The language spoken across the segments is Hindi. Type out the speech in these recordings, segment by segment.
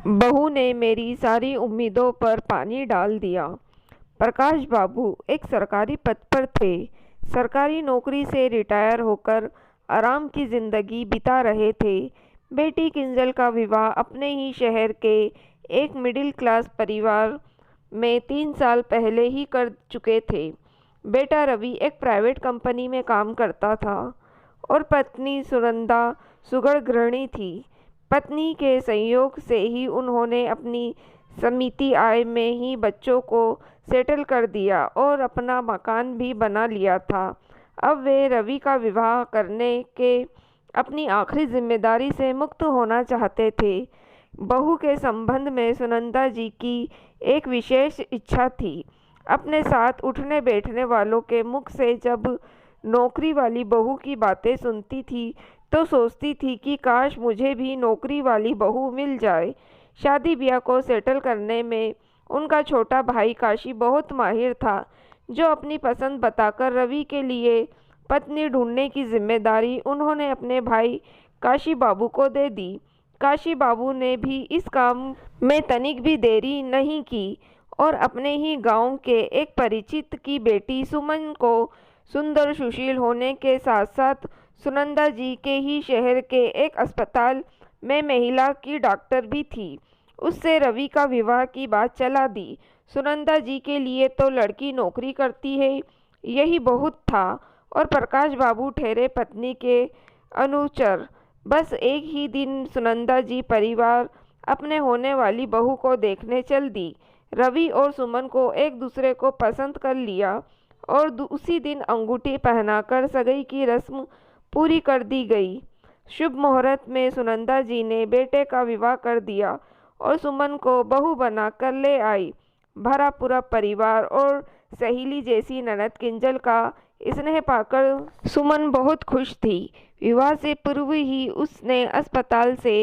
बहू ने मेरी सारी उम्मीदों पर पानी डाल दिया। प्रकाश बाबू एक सरकारी पद पर थे। सरकारी नौकरी से रिटायर होकर आराम की जिंदगी बिता रहे थे। बेटी किंजल का विवाह अपने ही शहर के एक मिडिल क्लास परिवार में 3 साल पहले ही कर चुके थे। बेटा रवि एक प्राइवेट कंपनी में काम करता था और पत्नी सुनंदा सुगढ़ गृहिणी थी। पत्नी के संयोग से ही उन्होंने अपनी समिति आय में ही बच्चों को सेटल कर दिया और अपना मकान भी बना लिया था। अब वे रवि का विवाह करने के अपनी आखिरी जिम्मेदारी से मुक्त होना चाहते थे। बहू के संबंध में सुनंदा जी की एक विशेष इच्छा थी। अपने साथ उठने बैठने वालों के मुख से जब नौकरी वाली बहू की बातें सुनती थी तो सोचती थी कि काश मुझे भी नौकरी वाली बहू मिल जाए। शादी ब्याह को सेटल करने में उनका छोटा भाई काशी बहुत माहिर था, जो अपनी पसंद बताकर रवि के लिए पत्नी ढूंढने की जिम्मेदारी उन्होंने अपने भाई काशी बाबू को दे दी। काशी बाबू ने भी इस काम में तनिक भी देरी नहीं की और अपने ही गांव के एक परिचित की बेटी सुमन को सुंदर सुशील होने के साथ साथ सुनंदा जी के ही शहर के एक अस्पताल में महिला की डॉक्टर भी थी, उससे रवि का विवाह की बात चला दी। सुनंदा जी के लिए तो लड़की नौकरी करती है, यही बहुत था, और प्रकाश बाबू ठहरे पत्नी के अनुचर। बस एक ही दिन सुनंदा जी परिवार अपने होने वाली बहू को देखने चल दी। रवि और सुमन को एक दूसरे को पसंद कर लिया और उसी दिन अंगूठी पहनाकर सगाई की रस्म पूरी कर दी गई। शुभ मुहूर्त में सुनंदा जी ने बेटे का विवाह कर दिया और सुमन को बहू बनाकर ले आई। भरा पूरा परिवार और सहेली जैसी ननद किंजल का स्नेह पाकर सुमन बहुत खुश थी। विवाह से पूर्व ही उसने अस्पताल से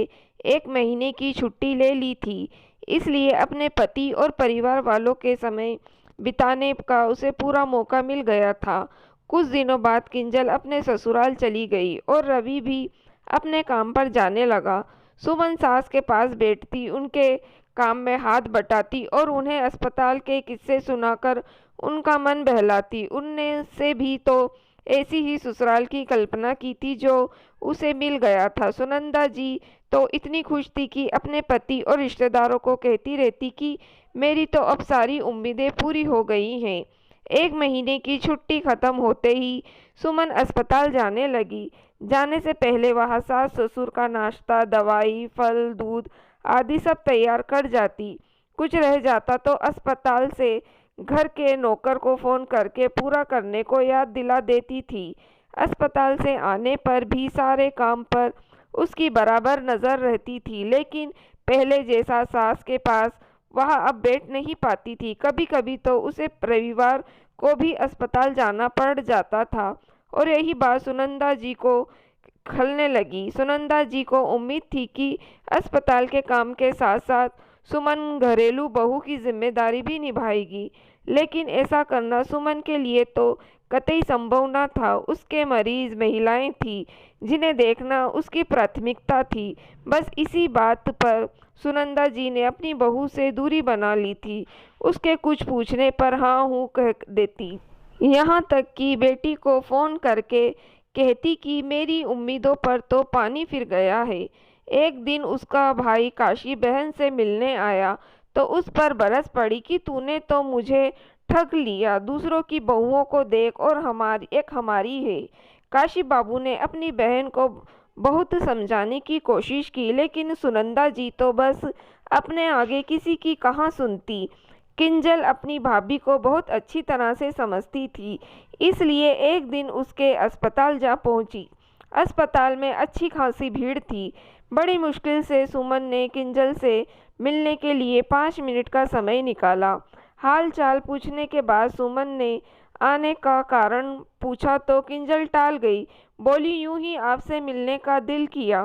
1 महीने की छुट्टी ले ली थी, इसलिए अपने पति और परिवार वालों के समय बिताने का उसे पूरा मौका मिल गया था। कुछ दिनों बाद किंजल अपने ससुराल चली गई और रवि भी अपने काम पर जाने लगा। सुमन सास के पास बैठती, उनके काम में हाथ बटाती और उन्हें अस्पताल के किस्से सुनाकर उनका मन बहलाती। उनने से भी तो ऐसी ही ससुराल की कल्पना की थी जो उसे मिल गया था। सुनंदा जी तो इतनी खुश थी कि अपने पति और रिश्तेदारों को कहती रहती कि मेरी तो अब सारी उम्मीदें पूरी हो गई हैं। 1 महीने की छुट्टी खत्म होते ही सुमन अस्पताल जाने लगी। जाने से पहले वहाँ सास ससुर का नाश्ता, दवाई, फल, दूध आदि सब तैयार कर जाती। कुछ रह जाता तो अस्पताल से घर के नौकर को फोन करके पूरा करने को याद दिला देती थी। अस्पताल से आने पर भी सारे काम पर उसकी बराबर नज़र रहती थी, लेकिन पहले जैसा सास के पास वह अब बैठ नहीं पाती थी। कभी कभी तो उसे रविवार को भी अस्पताल जाना पड़ जाता था और यही बात सुनंदा जी को खलने लगी। सुनंदा जी को उम्मीद थी कि अस्पताल के काम के साथ साथ सुमन घरेलू बहू की जिम्मेदारी भी निभाएगी, लेकिन ऐसा करना सुमन के लिए तो कतई संभव न था। उसके मरीज महिलाएं थीं जिन्हें देखना उसकी प्राथमिकता थी। बस इसी बात पर सुनंदा जी ने अपनी बहू से दूरी बना ली थी। उसके कुछ पूछने पर हाँ हूँ कह देती, यहाँ तक कि बेटी को फोन करके कहती कि मेरी उम्मीदों पर तो पानी फिर गया है। एक दिन उसका भाई काशी बहन से मिलने आया तो उस पर बरस पड़ी कि तूने तो मुझे ठग लिया, दूसरों की बहुओं को देख और हमारी है। काशी बाबू ने अपनी बहन को बहुत समझाने की कोशिश की, लेकिन सुनंदा जी तो बस अपने आगे किसी की कहाँ सुनती। किंजल अपनी भाभी को बहुत अच्छी तरह से समझती थी, इसलिए एक दिन उसके अस्पताल जा पहुंची। अस्पताल में अच्छी खासी भीड़ थी। बड़ी मुश्किल से सुमन ने किंजल से मिलने के लिए 5 मिनट का समय निकाला। हाल चाल पूछने के बाद सुमन ने आने का कारण पूछा तो किंजल टाल गई। बोली यूं ही आपसे मिलने का दिल किया,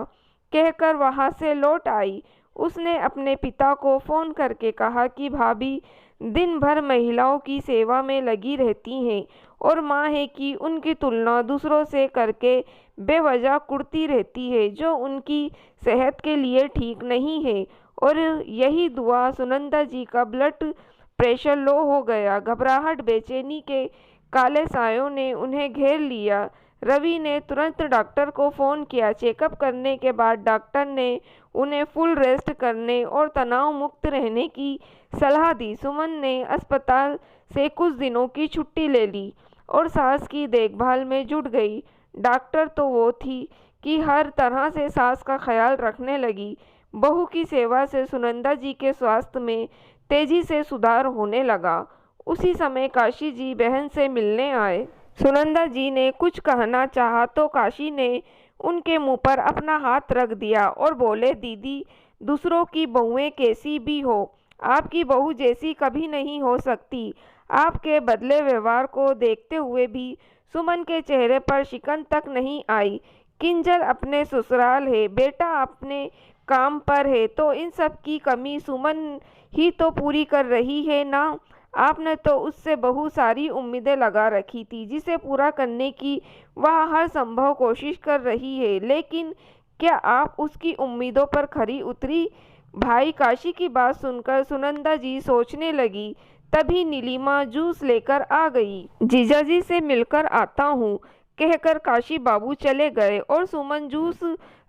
कहकर वहां से लौट आई। उसने अपने पिता को फोन करके कहा कि भाभी दिन भर महिलाओं की सेवा में लगी रहती हैं और माँ है कि उनकी तुलना दूसरों से करके बेवजह कुढ़ती रहती है, जो उनकी सेहत के लिए ठीक नहीं है। और यही दुआ सुनंदा जी का ब्लड प्रेशर लो हो गया। घबराहट, बेचैनी के काले सायों ने उन्हें घेर लिया। रवि ने तुरंत डॉक्टर को फ़ोन किया। चेकअप करने के बाद डॉक्टर ने उन्हें फुल रेस्ट करने और तनाव मुक्त रहने की सलाह दी। सुमन ने अस्पताल से कुछ दिनों की छुट्टी ले ली और सास की देखभाल में जुट गई। डॉक्टर तो वो थी कि हर तरह से सास का ख्याल रखने लगी। बहू की सेवा से सुनंदा जी के स्वास्थ्य में तेजी से सुधार होने लगा। उसी समय काशी जी बहन से मिलने आए। सुनंदा जी ने कुछ कहना चाहा तो काशी ने उनके मुंह पर अपना हाथ रख दिया और बोले, दीदी, दूसरों की बहुएं कैसी भी हो, आपकी बहू जैसी कभी नहीं हो सकती। आपके बदले व्यवहार को देखते हुए भी सुमन के चेहरे पर शिकन तक नहीं आई। किंजल अपने ससुराल है, बेटा अपने काम पर है, तो इन सब की कमी सुमन ही तो पूरी कर रही है ना। आपने तो उससे बहुत सारी उम्मीदें लगा रखी थी, जिसे पूरा करने की वह हर संभव कोशिश कर रही है, लेकिन क्या आप उसकी उम्मीदों पर खरी उतरी? भाई काशी की बात सुनकर सुनंदा जी सोचने लगी। तभी नीलिमा जूस लेकर आ गई। जीजाजी से मिलकर आता हूँ, कहकर काशी बाबू चले गए और सुमन जूस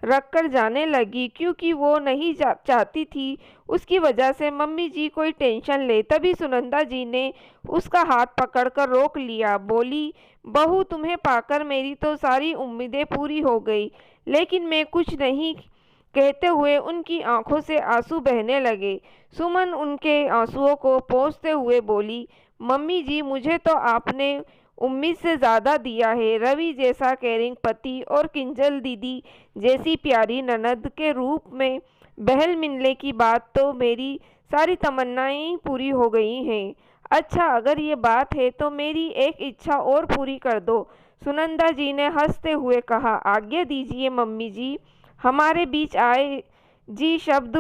रखकर जाने लगी, क्योंकि वो नहीं चाहती थी उसकी वजह से मम्मी जी कोई टेंशन ले। तभी सुनंदा जी ने उसका हाथ पकड़कर रोक लिया। बोली, बहू, तुम्हें पाकर मेरी तो सारी उम्मीदें पूरी हो गई। लेकिन मैं कुछ नहीं कहते हुए उनकी आंखों से आंसू बहने लगे। सुमन उनके आंसुओं को पोंछते हुए बोली, मम्मी जी, मुझे तो आपने उम्मीद से ज़्यादा दिया है। रवि जैसा केयरिंग पति और किंजल दीदी जैसी प्यारी ननद के रूप में बहल मिलने की बात तो मेरी सारी तमन्नाएं पूरी हो गई हैं। अच्छा, अगर ये बात है तो मेरी एक इच्छा और पूरी कर दो। सुनंदा जी ने हंसते हुए कहा, आज्ञा दीजिए मम्मी जी, हमारे बीच आए जी शब्द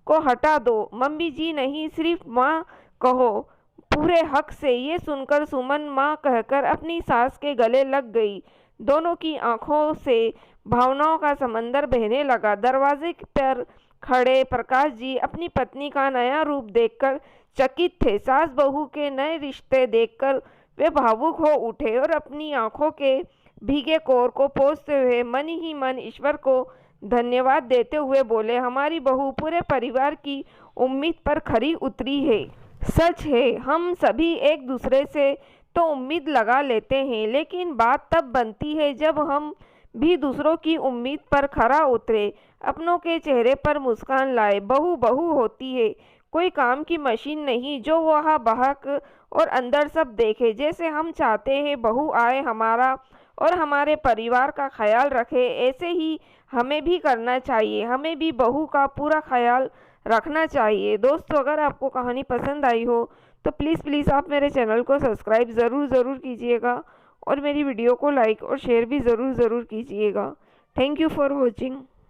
को हटा दो। मम्मी जी नहीं, सिर्फ माँ कहो पूरे हक से। ये सुनकर सुमन माँ कहकर अपनी सास के गले लग गई। दोनों की आंखों से भावनाओं का समंदर बहने लगा। दरवाजे पर खड़े प्रकाश जी अपनी पत्नी का नया रूप देखकर चकित थे। सास बहू के नए रिश्ते देखकर वे भावुक हो उठे और अपनी आंखों के भीगे कोर को पोंछते हुए मन ही मन ईश्वर को धन्यवाद देते हुए बोले, हमारी बहू पूरे परिवार की उम्मीद पर खरी उतरी है। सच है, हम सभी एक दूसरे से तो उम्मीद लगा लेते हैं, लेकिन बात तब बनती है जब हम भी दूसरों की उम्मीद पर खरा उतरे, अपनों के चेहरे पर मुस्कान लाए। बहू बहू होती है, कोई काम की मशीन नहीं जो वह बहक और अंदर सब देखे। जैसे हम चाहते हैं बहू आए हमारा और हमारे परिवार का ख्याल रखे, ऐसे ही हमें भी करना चाहिए। हमें भी बहू का पूरा ख्याल रखना चाहिए। दोस्तों, अगर आपको कहानी पसंद आई हो तो प्लीज़ आप मेरे चैनल को सब्सक्राइब ज़रूर कीजिएगा और मेरी वीडियो को लाइक और शेयर भी ज़रूर कीजिएगा। Thank you for watching.